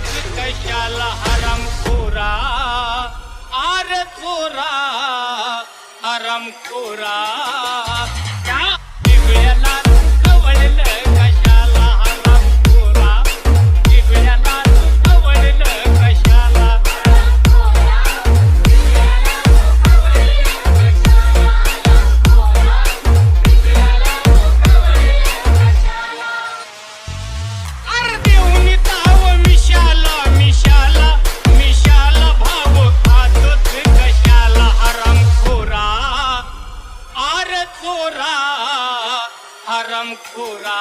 खातोच कशाला हरामखोरा आर चोरा हरामखोरा त्या बिबळ्याला कवळलं कशाला हरामखोरा बिबळ्याला कवळलं कशाला अरे देऊनी ताव मिशाला मिशाला मिशाला भाव खातोच कशाला हरामखोरा आर चोरा हरामखोरा